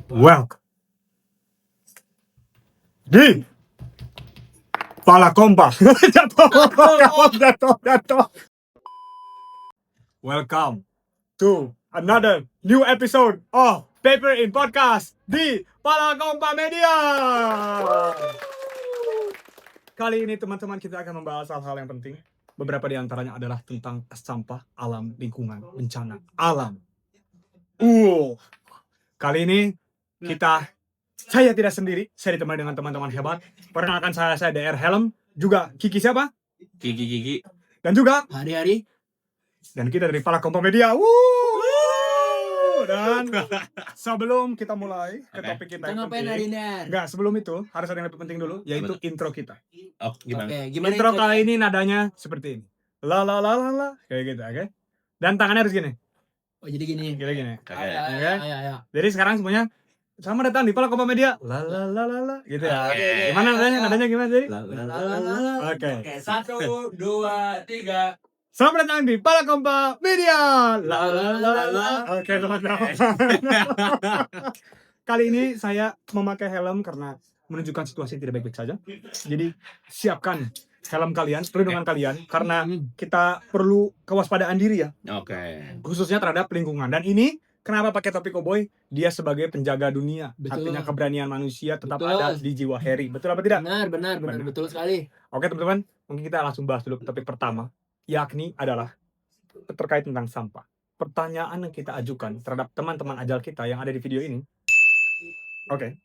Welcome di Pala Kompa. Jatuh. Welcome to another new episode of Paper in Podcast di Pala Kompa Media. Kali ini teman-teman kita akan membahas hal-hal yang penting. Beberapa di antaranya adalah tentang sampah, alam, lingkungan, bencana, alam. Kali ini saya tidak sendiri, saya ditemani dengan teman-teman hebat. Perkenalkan saya DR Helm, juga Kiki siapa? Gigi. Dan juga Hari-hari. Dan kita dari Pala Kompa Media. Dan sebelum kita mulai ke topik kita yang ngapain penting, hari ini? enggak, sebelum itu harus ada yang lebih penting dulu, yaitu intro kita. Oh, gimana? Oke, gimana Intro kali ini nadanya seperti ini. La la la la la, kayak gitu, oke? Dan tangannya harus gini. Oh, jadi gini. Gini. Ayo. Jadi sekarang semuanya sama datang di Pala Kompa Media. La la la la la, gitu ya. Oke. Gimana nadanya? Nadanya gimana tadi? Oke. Oke, 1, 2, 3. Selamat datang di Pala Kompa Media. La la la la. Oke, selamat datang. Kali ini saya memakai helm karena menunjukkan situasi tidak baik-baik saja. Jadi siapkan helm kalian, perlindungan kalian, karena kita perlu kewaspadaan diri ya. Oke. Khususnya terhadap lingkungan. Dan ini kenapa pakai topi koboi? Dia sebagai penjaga dunia. Betul. Artinya keberanian manusia tetap Betul. ada di jiwa Harry. Betul apa tidak? Benar, betul sekali. Oke teman-teman, mungkin kita langsung bahas dulu topik pertama, yakni adalah terkait tentang sampah. Pertanyaan yang kita ajukan terhadap teman-teman ajal kita yang ada di video ini. Oke.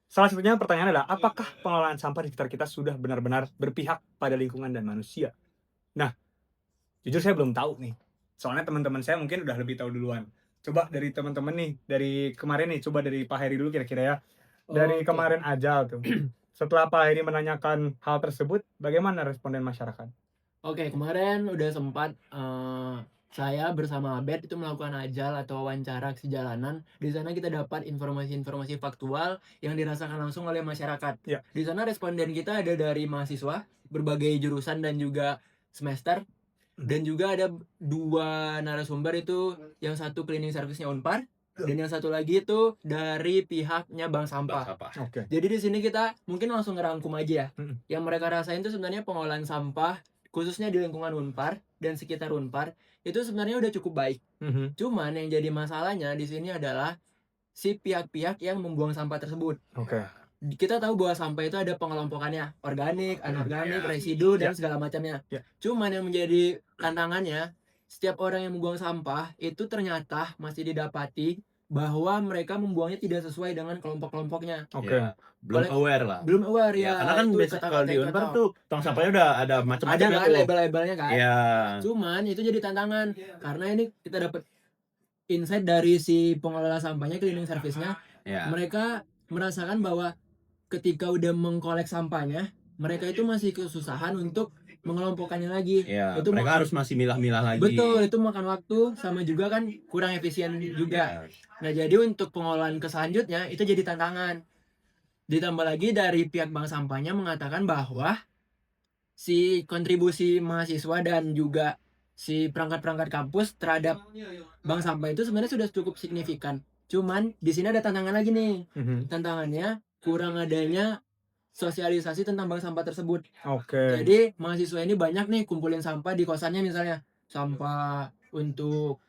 Salah satunya pertanyaan adalah, apakah pengelolaan sampah di sekitar kita sudah benar-benar berpihak pada lingkungan dan manusia? Nah, jujur saya belum tahu nih. Soalnya teman-teman saya mungkin udah lebih tahu duluan. Coba dari teman-teman nih, dari kemarin nih, coba dari Pak Heri dulu kira-kira ya. Dari Oke. kemarin ajal tuh. Setelah Pak Heri menanyakan hal tersebut, bagaimana responden masyarakat? Oke, kemarin udah sempat saya bersama Abed itu melakukan ajal atau wawancara sejalanan. Di sana kita dapat informasi-informasi faktual yang dirasakan langsung oleh masyarakat. Ya. Di sana responden kita ada dari mahasiswa berbagai jurusan dan juga semester. Dan juga ada 2 narasumber itu, yang satu cleaning service-nya Unpar dan yang satu lagi itu dari pihaknya Bank Sampah. Oke. Jadi di sini kita mungkin langsung ngerangkum aja ya. Mm-mm. Yang mereka rasain itu sebenarnya pengolahan sampah khususnya di lingkungan Unpar dan sekitar Unpar itu sebenarnya udah cukup baik. Cuman yang jadi masalahnya di sini adalah si pihak-pihak yang membuang sampah tersebut. Oke. Kita tahu bahwa sampah itu ada pengelompokannya, organik, anorganik, residu dan segala macamnya. Ya. Cuman yang menjadi tantangannya, setiap orang yang membuang sampah itu ternyata masih didapati bahwa mereka membuangnya tidak sesuai dengan kelompok-kelompoknya. Oke. Ya, belum aware lah. Belum aware ya. Karena kan itu biasa kata-kata kalau di yang Unpar kata. tuh tong sampahnya udah ada ada macam-macam kan tuh. label-labelnya kan. Iya. Cuman itu jadi tantangan karena ini kita dapat insight dari si pengelola sampahnya, cleaning service-nya. Ya. Mereka merasakan bahwa ketika udah mengkolek sampahnya, mereka itu masih kesusahan untuk mengelompokkannya lagi. Ya, Itu mereka harus masih milah-milah lagi. Betul, itu makan waktu sama juga kan kurang efisien juga. Ya. Nah, jadi untuk pengolahan ke selanjutnya itu jadi tantangan. Ditambah lagi dari pihak bank sampahnya mengatakan bahwa si kontribusi mahasiswa dan juga si perangkat-perangkat kampus terhadap bank sampah itu sebenarnya sudah cukup signifikan. Cuman di sini ada tantangan lagi nih. Tantangannya kurang adanya sosialisasi tentang bank sampah tersebut. Oke. Jadi mahasiswa ini banyak nih kumpulin sampah di kosannya, misalnya sampah untuk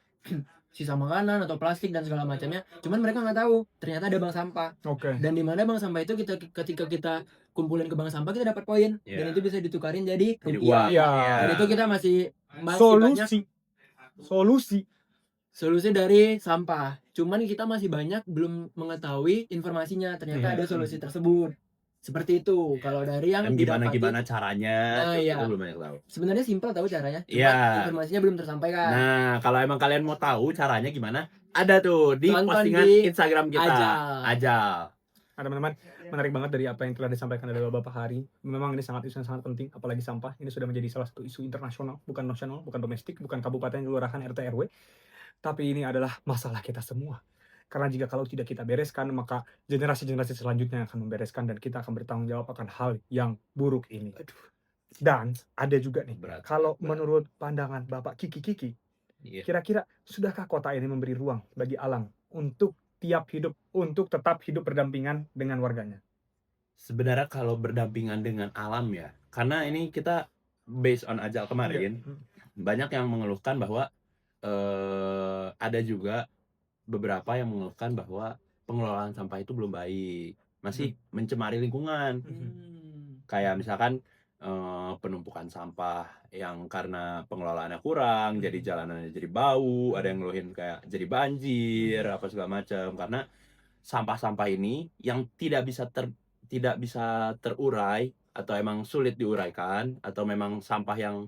sisa makanan atau plastik dan segala macamnya. Cuman mereka nggak tahu ternyata ada bank sampah. Oke. Dan di mana bank sampah itu ketika kita kumpulin ke bank sampah kita dapat poin. Ya. Dan itu bisa ditukarin jadi Jadi rupiah. uang. Iya. Dan itu kita masih banyak solusi dari sampah. Cuman kita masih banyak belum mengetahui informasinya. Ternyata ada solusi tersebut. Seperti itu. Kalau dari yang Dan didapati, gimana caranya? Nah, iya. Itu belum banyak tahu. sebenarnya simpel tahu caranya. Cuma Iya. informasinya belum tersampaikan. Nah, kalau emang kalian mau tahu caranya gimana, ada tuh di Tonton postingan di Instagram kita. Ajal. Nah, teman-teman, menarik banget dari apa yang telah disampaikan oleh Bapak Hari. Memang ini isu yang sangat penting, apalagi sampah. Ini sudah menjadi salah satu isu internasional, bukan nasional, bukan domestik, bukan kabupaten, kelurahan, RT, RW. Tapi ini adalah masalah kita semua. Karena jika kalau tidak kita bereskan, maka generasi-generasi selanjutnya akan membereskan dan kita akan bertanggung jawab akan hal yang buruk ini. Dan ada juga nih, Berat. kalau menurut pandangan Bapak Kiki, Iya. kira-kira sudahkah kota ini memberi ruang bagi alam untuk tiap hidup untuk tetap hidup berdampingan dengan warganya? Sebenarnya kalau berdampingan dengan alam ya, karena ini kita based on Ajal kemarin, banyak yang mengeluhkan bahwa ada juga beberapa yang mengeluhkan bahwa pengelolaan sampah itu belum baik, masih mencemari lingkungan. Kayak misalkan penumpukan sampah yang karena pengelolaannya kurang, jadi jalanannya jadi bau, ada yang ngeluhin kayak jadi banjir, apa segala macam. Karena sampah-sampah ini yang tidak bisa terurai atau emang sulit diuraikan atau memang sampah yang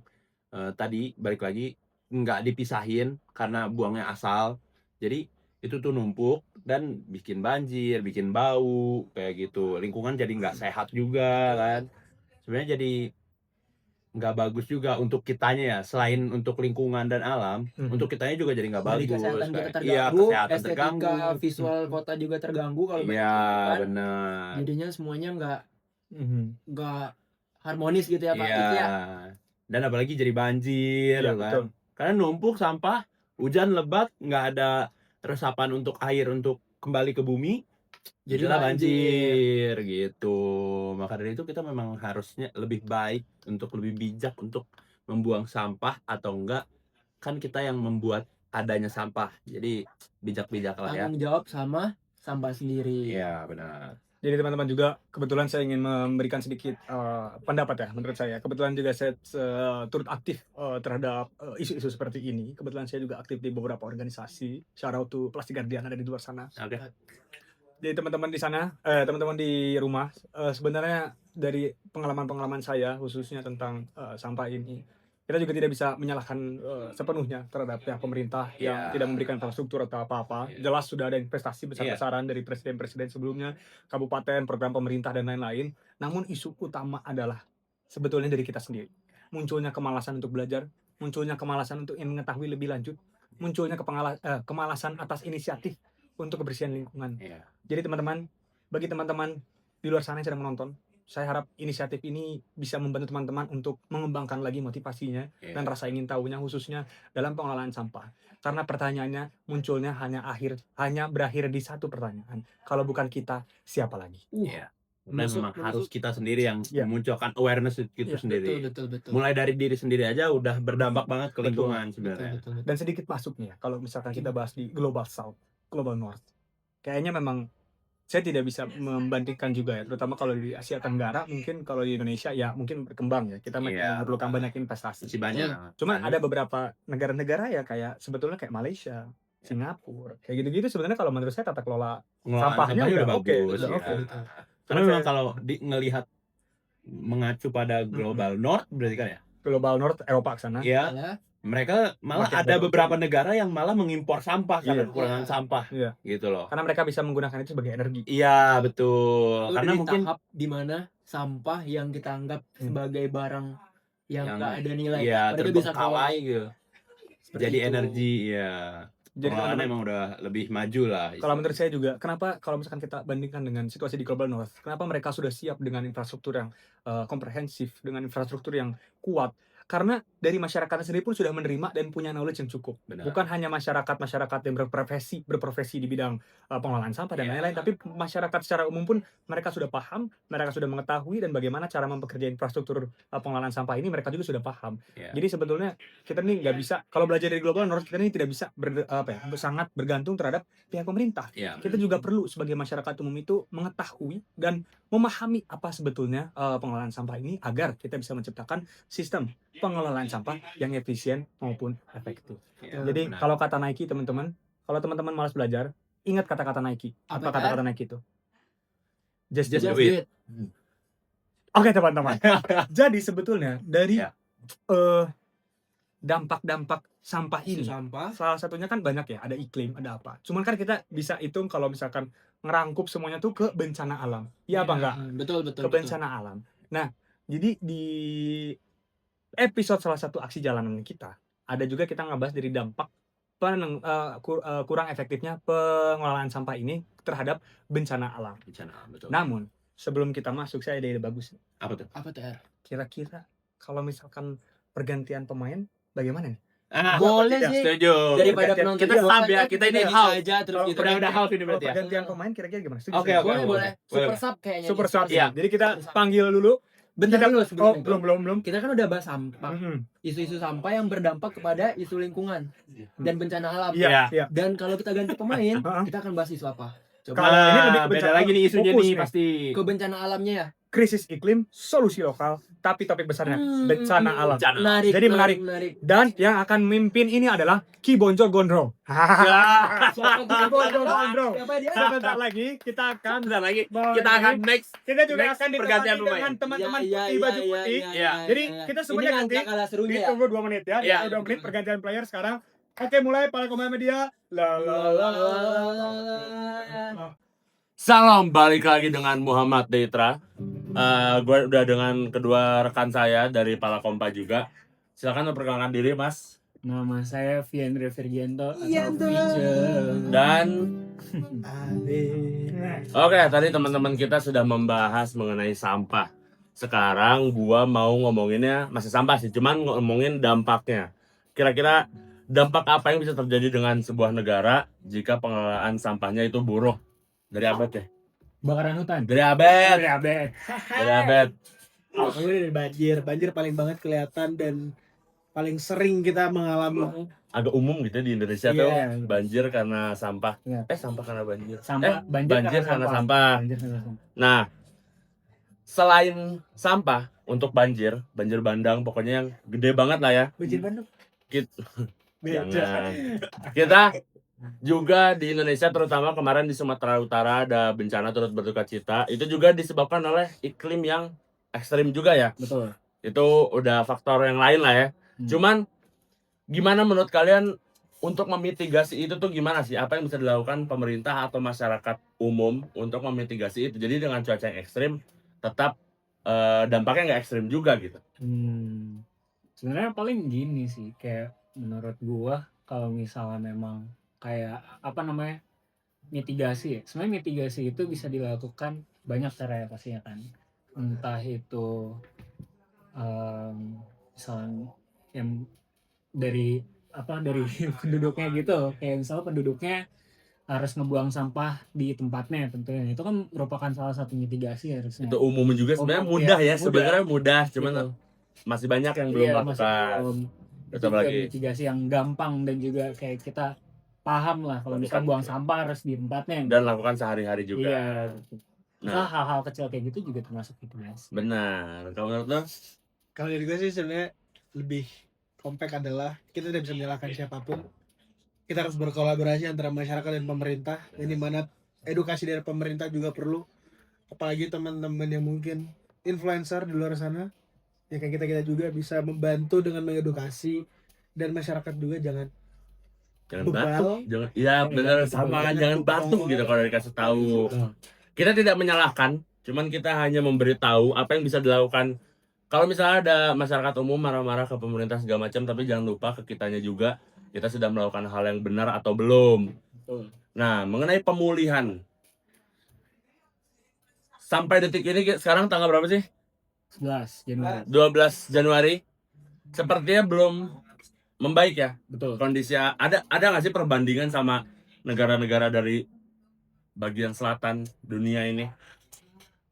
tadi balik lagi nggak dipisahin karena buangnya asal. Jadi itu tuh numpuk dan bikin banjir, bikin bau kayak gitu. Lingkungan jadi nggak sehat juga kan. Sebenarnya jadi nggak bagus juga untuk kitanya ya. Selain untuk lingkungan dan alam, untuk kitanya juga jadi nggak Jadi bagus. kesehatan kita Kayak, terganggu, iya, kesehatan estetika terganggu. visual kota juga terganggu kalau banyak Iya, tumpukan. benar. Jadinya semuanya nggak harmonis gitu ya Pak. Iya. Itu ya. Dan apalagi jadi banjir Iya, kan. betul. Karena numpuk sampah, hujan lebat, nggak ada resapan untuk air untuk kembali ke bumi, Jadi jadilah banjir. banjir gitu. Maka dari itu kita memang harusnya lebih baik untuk lebih bijak untuk membuang sampah atau enggak kan kita yang membuat adanya sampah. Jadi bijak-bijak lah ya. Tanggung jawab sama sampah sendiri. Iya, benar. Jadi teman-teman juga kebetulan saya ingin memberikan sedikit pendapat ya menurut saya. Kebetulan juga saya turut aktif terhadap isu-isu seperti ini. Kebetulan saya juga aktif di beberapa organisasi. Shout out to Plastic Guardian ada di luar sana. Oke. Jadi teman-teman di sana, teman-teman di rumah, sebenarnya dari pengalaman-pengalaman saya khususnya tentang sampah ini, kita juga tidak bisa menyalahkan sepenuhnya terhadap pihak pemerintah yang Iya. tidak memberikan infrastruktur atau apa-apa. Iya. Jelas sudah ada investasi besar-besaran dari presiden-presiden sebelumnya, kabupaten, program pemerintah dan lain-lain. Namun isu utama adalah sebetulnya dari kita sendiri. Munculnya kemalasan untuk belajar, munculnya kemalasan untuk ingin mengetahui lebih lanjut, munculnya kemalasan atas inisiatif untuk kebersihan lingkungan. Iya. Jadi teman-teman, bagi teman-teman di luar sana yang sedang menonton, saya harap inisiatif ini bisa membantu teman-teman untuk mengembangkan lagi motivasinya dan rasa ingin tahunya khususnya dalam pengelolaan sampah. Karena pertanyaannya munculnya hanya berakhir di satu pertanyaan. Kalau bukan kita, siapa lagi? Iya. Dan Menusuk, memang harus kita sendiri yang Iya. memunculkan awareness itu Iya, sendiri. Betul. Mulai dari diri sendiri aja udah berdampak banget ke Betul. lingkungan sebenarnya. Betul. Dan sedikit masuknya, kalau misalkan kita bahas di Global South, Global North, kayaknya memang saya tidak bisa membandingkan juga ya, terutama kalau di Asia Tenggara, mungkin kalau di Indonesia ya mungkin berkembang ya, kita Iya. memerlukan banyak investasi. Masih banyak. Cuma ada beberapa negara-negara ya kayak sebetulnya kayak Malaysia, Singapura, kayak gitu-gitu sebenarnya kalau menurut saya tata kelola Pengelolaan sampahnya sampahnya udah oke, bagus. udah Ya. oke. Karena Cuma memang saya kalau ngelihat mengacu pada Global North berarti kan ya. Global North Eropa ke sana. Iya. Ya. Mereka malah Makin ada bagus. beberapa negara yang malah mengimpor sampah karena Iya. kekurangan sampah. Iya. Gitu loh. Karena mereka bisa menggunakan itu sebagai energi. Iya, betul. Itu Karena di mungkin tahap dimana sampah yang kita anggap sebagai barang yang nggak ada nilai, iya, mereka bisa terbengkalai gitu. seperti Jadi itu. energi, ya. Jadi Pengelolaannya teman-teman, emang udah lebih maju lah. kalau menurut saya juga, kenapa kalau misalkan kita bandingkan dengan situasi di Global North, kenapa mereka sudah siap dengan infrastruktur yang komprehensif, dengan infrastruktur yang kuat? Karena dari masyarakatnya sendiri pun sudah menerima dan punya knowledge yang cukup. Benar. Bukan hanya masyarakat yang berprofesi di bidang pengelolaan sampah dan Iya. lain-lain, tapi masyarakat secara umum pun mereka sudah paham, mereka sudah mengetahui dan bagaimana cara mempekerja infrastruktur pengelolaan sampah ini mereka juga sudah paham. Iya. Jadi sebetulnya kita nih nggak bisa, kalau belajar dari Global North kita ini tidak bisa sangat bergantung terhadap pihak pemerintah. Iya. Kita juga perlu sebagai masyarakat umum itu mengetahui dan memahami apa sebetulnya pengelolaan sampah ini agar kita bisa menciptakan sistem pengelolaan sampah yang efisien maupun efektif. Iya, Jadi benar. kalau kata Nike teman-teman, kalau teman-teman malas belajar, ingat kata-kata Nike. Apa Apa, kata-kata Nike itu? Just do Just it. do it. Oke teman-teman. Jadi sebetulnya dari Ya. dampak-dampak sampah Isu ini, sampah salah satunya kan banyak ya, ada iklim, ada apa. Cuman kan kita bisa hitung kalau misalkan ngerangkup semuanya tuh ke bencana alam. Iya apa enggak? betul Ke bencana alam. Nah, jadi di episode salah satu aksi jalanan kita, ada juga kita ngebahas dari dampak kurang efektifnya pengelolaan sampah ini terhadap bencana alam. Bencana, betul. Namun, sebelum kita masuk, saya ada ide bagus. Apa tuh? apa tuh? Kira-kira kalau misalkan pergantian pemain, bagaimana nih? Boleh sih. Setuju. Daripada Kita penonton sub ya, kan kita ini bisa half. aja terus gitu. Udah half ini Kalau berarti ya. pergantian pemain kira-kira gimana? Setuju, Oke, setuju? oke. Boleh. Super Boleh. sub kayaknya. Super sub Iya. ya. Jadi kita panggil dulu. Bentar Kita- dulu sebelum itu. belum. Kita kan udah bahas sampah. Isu-isu sampah yang berdampak kepada isu lingkungan dan bencana alam. Iya, iya. Dan kalau kita ganti pemain, Heeh. kita akan bahas isu apa? Kalau Coba ini lebih ke beda bencana lagi nih isunya fokus nih nih. pasti. ke bencana alamnya ya. Krisis iklim, solusi lokal, tapi topik besarnya bencana alam. Bencana. Menarik. Jadi menarik. Dan yang akan memimpin ini adalah Ki Bonjol Gondrong. Siapa tuh Ki Bonjol Gondrong? Siapa dia? Sebentar lagi kita akan Bentar lagi kita akan next. kita juga Next akan pergantian ditemani pemain. dengan teman-teman Iya, putih baju putih. Iya. Jadi kita semuanya ini ganti. nggak kalah serunya ya. Ditunggu 2 menit ya. Iya. 2 menit pergantian player sekarang. Oke, mulai para pemain media. La la la la. Salam, balik lagi dengan Muhammad Deitra. Gue udah dengan kedua rekan saya dari Palakompa juga. Silakan memperkenalkan diri, Mas. Nama saya Viandre Virgianto atau Iya, Vijen. Dan oke, tadi teman-teman kita sudah membahas mengenai sampah. Sekarang gua mau ngomonginnya masih sampah sih, cuman ngomongin dampaknya. Kira-kira dampak apa yang bisa terjadi dengan sebuah negara jika pengelolaan sampahnya itu buruk? Dari Abed ya? Bakaran hutan. Dari Abed. Dari Abed. Dari Abed. Awalnya dari banjir paling banget kelihatan dan paling sering kita mengalami. Agak umum gitu di Indonesia Iya. tuh banjir karena sampah. Iya. Sampah karena banjir. Sampah, banjir karena sampah. Banjir karena sampah. Nah, selain sampah untuk banjir bandang pokoknya yang gede banget lah ya. Banjir Bandung. Jangan. Kita juga di Indonesia terutama kemarin di Sumatera Utara ada bencana turut berduka cita. Itu juga disebabkan oleh iklim yang ekstrim juga ya. Betul. Itu udah faktor yang lain lah ya. Cuman gimana menurut kalian untuk memitigasi itu tuh gimana sih? Apa yang bisa dilakukan pemerintah atau masyarakat umum untuk memitigasi itu? Jadi dengan cuaca yang ekstrim tetap dampaknya nggak ekstrim juga gitu. Sebenarnya paling gini sih, kayak menurut gua kalau misalnya memang kayak apa namanya mitigasi ya. Sebenarnya mitigasi itu bisa dilakukan banyak cara ya pastinya kan. Entah itu misalnya yang dari penduduknya gitu, kayak misalnya penduduknya harus ngebuang sampah di tempatnya tentunya, itu kan merupakan salah satu mitigasi harusnya. Itu umum juga sebenarnya Umum, mudah ya, ya, sebenarnya mudah, cuman Gitu. masih banyak yang belum Iya, masih melakukan. belum. Itu Itu juga lagi. mitigasi yang gampang dan juga kayak kita paham lah kalau misalnya buang sampah harus di tempatnya. Dan lakukan sehari-hari juga. Iya. Nah. Hal-hal kecil kayak gitu juga termasuk mitigasi. Benar. Kalau menurut lo? Kalau dari gue sih sebenarnya lebih kompak adalah kita tidak bisa menyalahkan siapapun. Kita harus berkolaborasi antara masyarakat dan pemerintah. Yang dimana edukasi dari pemerintah juga perlu. Apalagi teman-teman yang mungkin influencer di luar sana. Ya kayak kita juga bisa membantu dengan mengedukasi. Dan masyarakat juga jangan Jangan bebal. batuk, jangan. Iya benar, sama kan jangan batuk gitu kalau dikasih tahu. Kita tidak menyalahkan, cuman kita hanya memberitahu apa yang bisa dilakukan. Kalau misalnya ada masyarakat umum marah-marah ke pemerintah segala macam, tapi jangan lupa ke kitanya juga kita sudah melakukan hal yang benar atau belum. Betul. Nah, mengenai pemulihan. Sampai detik ini sekarang tanggal berapa sih? 11 Januari. 12 Januari. Sepertinya belum membaik ya. Betul. Kondisi ada nggak sih perbandingan sama negara-negara dari bagian selatan dunia ini?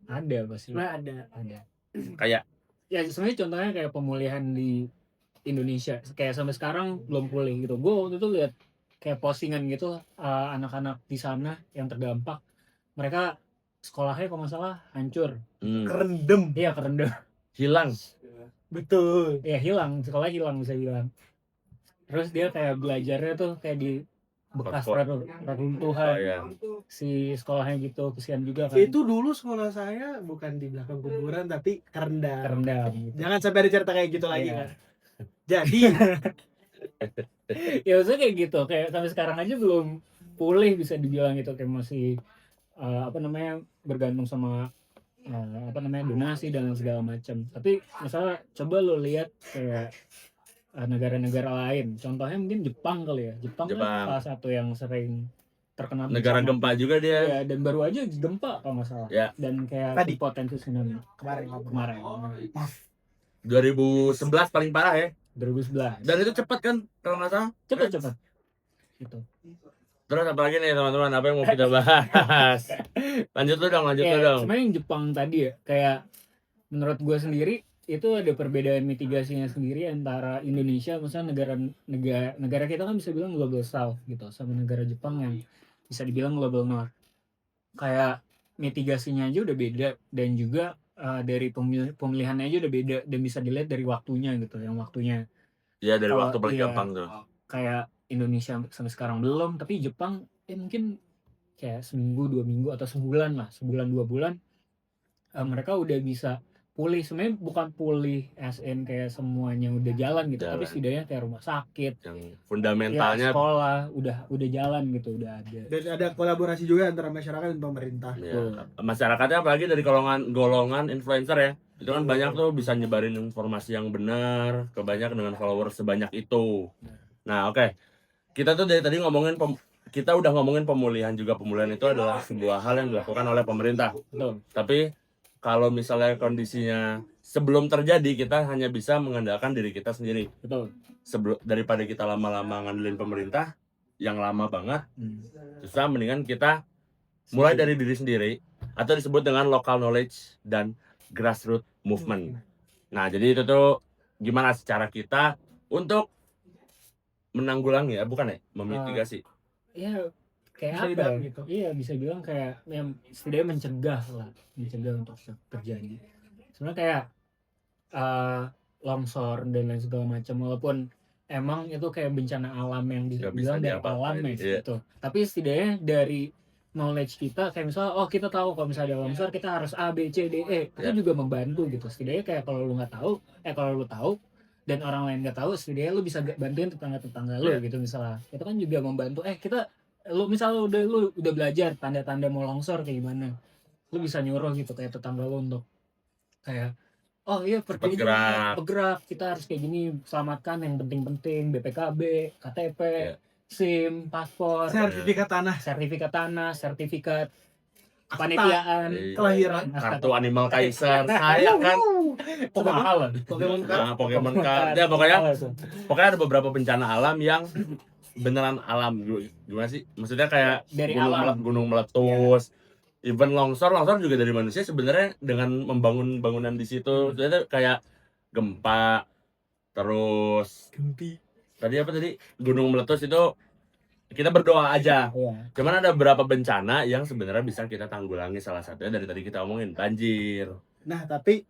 Ada pasti. ada. Ada. Kayak Ya sebenarnya contohnya kayak pemulihan di Indonesia kayak sampai sekarang belum pulih gitu. Gue waktu itu lihat kayak postingan gitu anak-anak di sana yang terdampak, mereka sekolahnya kalau nggak salah hancur. Kerendam. Iya, kerendam. hilang. Betul. Ya hilang, sekolah hilang bisa bilang. Terus dia kayak belajarnya tuh kayak di bekas Oh, reruntuhan ya. si sekolahnya gitu, kesian juga kan. Itu dulu sekolah saya bukan di belakang kuburan tapi kerendam. Kerendam gitu. Jangan sampai ada cerita kayak gitu lagi Iya. kan. Jadi Ya maksudnya kayak gitu, kayak sampai sekarang aja belum pulih bisa dibilang gitu, kayak masih apa namanya bergantung sama apa namanya donasi dan segala macam. Tapi misalnya coba lo lihat kayak negara-negara lain, contohnya mungkin Jepang kali ya. Jepang kan salah satu yang sering terkena Negara bencana. gempa juga dia. Ya, dan baru aja gempa kalau nggak salah. Ya. Dan kayak Tadi. potensi tsunami kemarin kemarin. 2011 paling parah ya. 2011. Dan itu cepat kan kalau nggak salah. Cepet gitu. Terus apa lagi nih teman-teman, apa yang mau kita bahas? Lanjut lu dong. Sebenarnya yang Jepang tadi ya, kayak menurut gue sendiri itu ada perbedaan mitigasinya sendiri antara Indonesia, misalnya negara kita kan bisa bilang global south gitu, sama negara Jepang yang bisa dibilang global north. Kayak mitigasinya aja udah beda, dan juga dari pemilihannya aja udah beda, dan bisa dilihat dari waktunya gitu, yang waktunya Iya, dari Kalau- waktu paling iya. gampang tuh. kayak Indonesia sampai sekarang belum, tapi Jepang mungkin kayak seminggu 2 minggu atau sebulan 2 bulan mereka udah bisa pulih. Sebenarnya bukan pulih SN kayak semuanya udah jalan gitu, tapi Jalan. setidaknya kayak rumah sakit, Yang ya, fundamentalnya sekolah udah jalan gitu, udah ada. Dan ada kolaborasi juga antara masyarakat dan pemerintah. ya, masyarakatnya, apalagi dari golongan influencer ya. Itu kan banyak tuh bisa nyebarin informasi yang benar ke banyak dengan followers sebanyak itu. Nah, oke. Kita tuh dari tadi kita udah ngomongin pemulihan juga. Pemulihan itu adalah sebuah hal yang dilakukan oleh pemerintah. Betul. Tapi kalau misalnya kondisinya sebelum terjadi, kita hanya bisa mengandalkan diri kita sendiri. Betul. Daripada kita lama-lama ngandelin pemerintah yang lama banget, susah, mendingan kita mulai dari diri sendiri, atau disebut dengan local knowledge dan grassroots movement. Nah, jadi itu tuh gimana cara kita untuk menanggulangi ya, bukan ya, memitigasi. Ya kayak Bisa apa dibilang ya? gitu. Iya, bisa bilang kayak setidaknya mencegah untuk terjadi. Sebenarnya kayak longsor dan lain segala macam, walaupun emang itu kayak bencana alam yang Nggak bisa dibilang dari diapa-apain, alam ya iya. gitu. Tapi setidaknya dari knowledge kita, kayak misalnya kita tahu kalau misalnya ada longsor kita harus A B C D E, itu Ya. juga membantu gitu. Setidaknya kayak kalau lu nggak tahu, kalau lu tahu dan orang lain nggak tahu, setidaknya lu bisa bantuin tetangga lu Ya. gitu misalnya. Itu kan juga membantu. Lu misalnya lu udah belajar tanda-tanda mau longsor kayak gimana, lu bisa nyuruh gitu kayak tetangga lu untuk kayak Cepat pergi bergerak, kita harus kayak gini, selamatkan yang penting-penting, BPKB, KTP, Iya. SIM, paspor, Sertifikat tanah, sertifikat akta, kepanitiaan, kelahiran, Kartu Animal Kaiser, saya kan. Kok mahal? Pokemon Card. Nah, Pokemon Card. Ya, pokoknya ada beberapa bencana alam yang beneran alam. Gimana sih? Maksudnya kayak Dari alam. gunung meletus. Even longsor juga dari manusia sebenarnya, dengan membangun bangunan di situ. Ternyata kayak gempa, terus tadi gunung meletus itu kita berdoa aja. Iya. Cuman ada beberapa bencana yang sebenarnya bisa kita tanggulangi, salah satunya dari tadi kita omongin banjir. Nah, tapi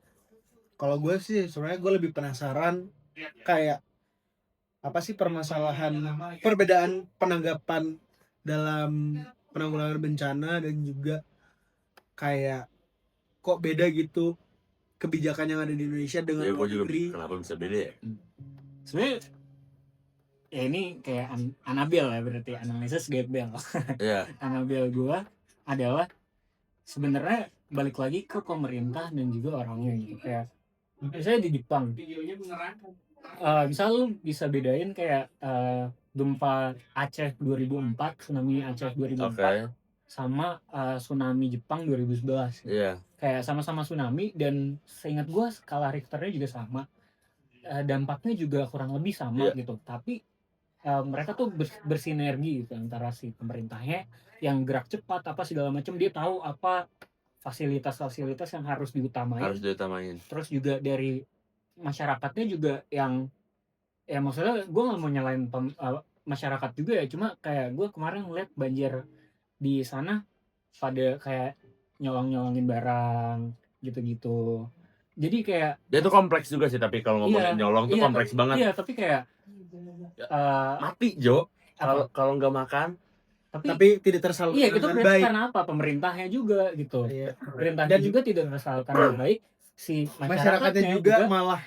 kalau gue sih sebenarnya gue lebih penasaran kayak apa sih perbedaan penanggapan dalam penanggulangan bencana, dan juga kayak kok beda gitu kebijakan yang ada di Indonesia dengan Ya, gue luar juga negeri. kenapa bisa beda ya? Sebenarnya ya ini kayak Anabel ya, berarti analisis Gabriel. Iya. Anabel gua adalah sebenarnya balik lagi ke pemerintah dan juga orangnya gitu. Kayak misalnya di Jepang, misal lu bisa bedain kayak gempa Aceh 2004, tsunami Aceh 2004, Oke. sama tsunami Jepang 2011. Iya. Kayak sama-sama tsunami, dan seingat gua skala Richternya juga sama. Dampaknya juga kurang lebih sama Iya. gitu. Tapi mereka tuh bersinergi gitu, antara si pemerintahnya yang gerak cepat apa segala macam, dia tahu apa fasilitas-fasilitas yang harus diutamain. Harus diutamain. Terus juga dari masyarakatnya juga yang ya maksudnya gue nggak mau nyalain masyarakat juga ya, cuma kayak gue kemarin ngeliat banjir di sana pada kayak nyolong-nyolongin barang gitu-gitu. Jadi kayak Dia tuh kompleks juga sih, tapi kalau ngomongin nyolong tuh kompleks banget. Iya, tapi kayak Mati, Jo. Kalau nggak makan. Tapi tidak tersalurkan iya, itu dengan berarti baik. karena apa? Pemerintahnya juga gitu. Iya. Pemerintahnya Dan juga tidak tersalurkan dengan baik. Si masyarakatnya juga malah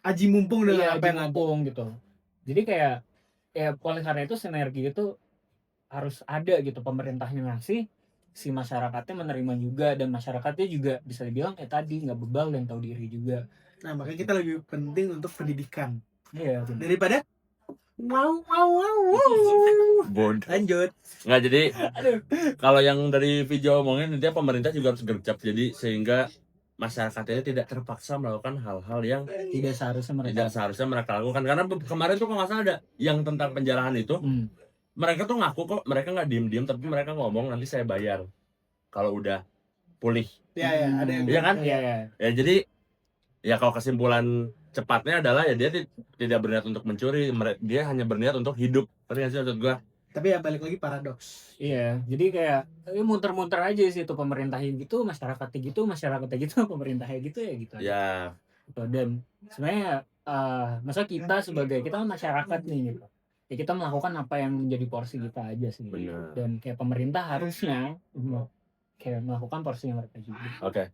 aji mumpung dengan apa yang ada. mumpung gitu. Jadi kayak oleh karena itu sinergi itu harus ada gitu. Pemerintahnya ngasih, si masyarakatnya menerima juga, dan masyarakatnya juga bisa dibilang tadi nggak bebal dan tahu diri juga. Nah, makanya kita lebih penting untuk pendidikan Iya, benar. daripada Bod. lanjut. Nggak, jadi kalau yang dari video omongin, intinya pemerintah juga harus gercep. Jadi sehingga masyarakat ini tidak terpaksa melakukan hal-hal yang Tidak seharusnya mereka. tidak seharusnya mereka lakukan. Karena kemarin tuh kalau nggak salah ada yang tentang penjarahan itu, mereka tuh ngaku kok mereka nggak diem-diem, tapi mereka ngomong nanti saya bayar kalau udah pulih. Ya ada yang Iya kan? Iya, iya. Ya jadi ya kalau kesimpulan cepatnya adalah ya dia tidak berniat untuk mencuri, dia hanya berniat untuk hidup. Ngerti nggak sih maksud gua? tapi ya balik lagi paradoks. Iya, jadi kayak muter-muter aja sih itu pemerintahnya gitu, masyarakatnya gitu, pemerintahnya gitu ya gitu aja. Ya Gitu. Dan sebenarnya masa kita sebagai kita kan masyarakat nih gitu. Ya kita melakukan apa yang menjadi porsi kita aja sih. benar. Dan kayak pemerintah harusnya kayak melakukan porsinya mereka juga. Oke.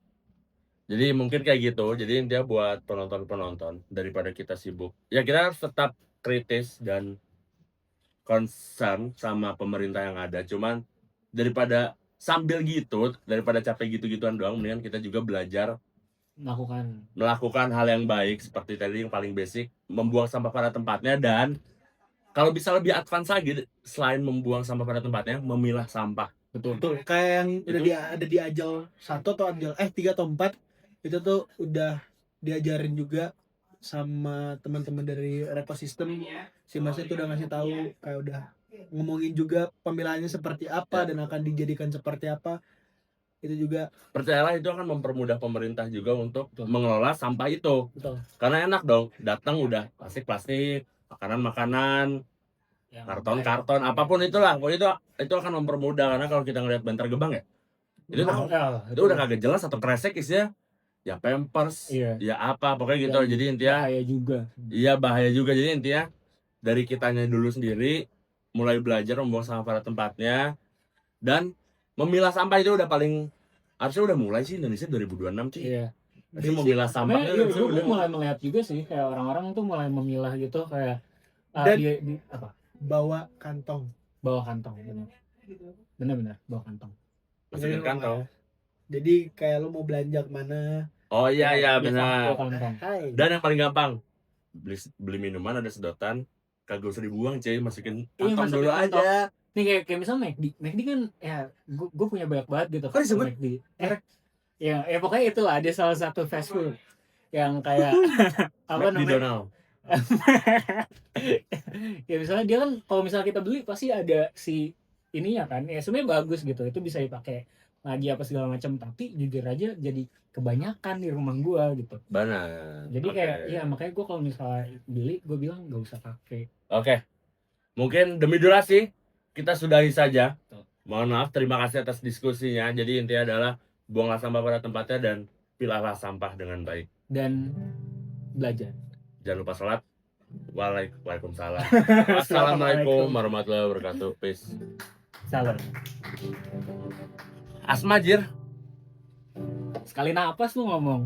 Jadi mungkin kayak gitu. Jadi intinya buat penonton-penonton daripada kita sibuk, ya kita harus tetap kritis dan concern sama pemerintah yang ada. Cuman daripada sambil gitu, daripada capek gitu-gituan doang, mendingan kita juga belajar melakukan hal yang baik seperti tadi yang paling basic, membuang sampah pada tempatnya, dan kalau bisa lebih advance lagi selain membuang sampah pada tempatnya, memilah sampah. Betul. Kayak yang udah Itu- ada di Ajal 1 atau Ajal 3 atau 4 itu tuh udah diajarin juga sama teman-teman dari Rekosistem. Si Mas itu udah ngasih tahu, kayak udah ngomongin juga pemilahannya seperti apa dan akan dijadikan seperti apa. Itu juga Percayalah itu akan mempermudah pemerintah juga untuk Betul. mengelola sampah itu. Betul. Karena enak dong, datang udah plastik, makanan-makanan, Yang karton-karton, apapun itulah. Pokoknya itu akan mempermudah, karena kalau kita ngeliat Bantar Gebang ya, itu udah kagak jelas atau kresek isinya ya pampers, Iya. ya apa, pokoknya gitu. Dan Jadi intinya bahaya juga. iya bahaya juga. Jadi intinya dari kitanya dulu sendiri mulai belajar membuang sampah pada tempatnya, dan memilah sampah itu udah harusnya udah mulai sih Indonesia 2026 sih. Iya. Jadi memilah sampah Sebenarnya itu gue udah mulai melihat juga sih kayak orang-orang tuh mulai memilah gitu kayak Dan- di apa? bawa kantong. Bawa kantong benar bawa kantong. masukin kantong. Jadi kayak lu mau belanja kemana? Oh iya Bawa benar. kantong. Hai. Dan yang paling gampang, beli minuman ada sedotan, kagak usah dibuang cuy, masukin Iya, kantong masukin dulu kantong. aja. Nih kayak misalnya McD kan ya gue punya banyak banget gitu Kok disebut? McD. Ya pokoknya itulah ada salah satu fast food yang kayak apa namanya? McDonald. Ya misalnya dia kan kalau misalnya kita beli pasti ada si ininya kan, ya sebenarnya bagus gitu, itu bisa dipakai lagi apa segala macam, tapi jujur aja jadi kebanyakan di rumah gua gitu. Benar. Jadi Oke. kayak ya makanya gua kalau misalnya beli gua bilang gak usah pakai. Oke. Mungkin demi durasi kita sudahi saja. Betul. Mohon maaf, terima kasih atas diskusinya. Jadi intinya adalah buanglah sampah pada tempatnya dan pilahlah sampah dengan baik. Dan belajar. Jangan lupa sholat. Waalaikumsalam. Assalamualaikum warahmatullahi wabarakatuh. Peace. Salam. Asmajir. Sekali napas lu ngomong.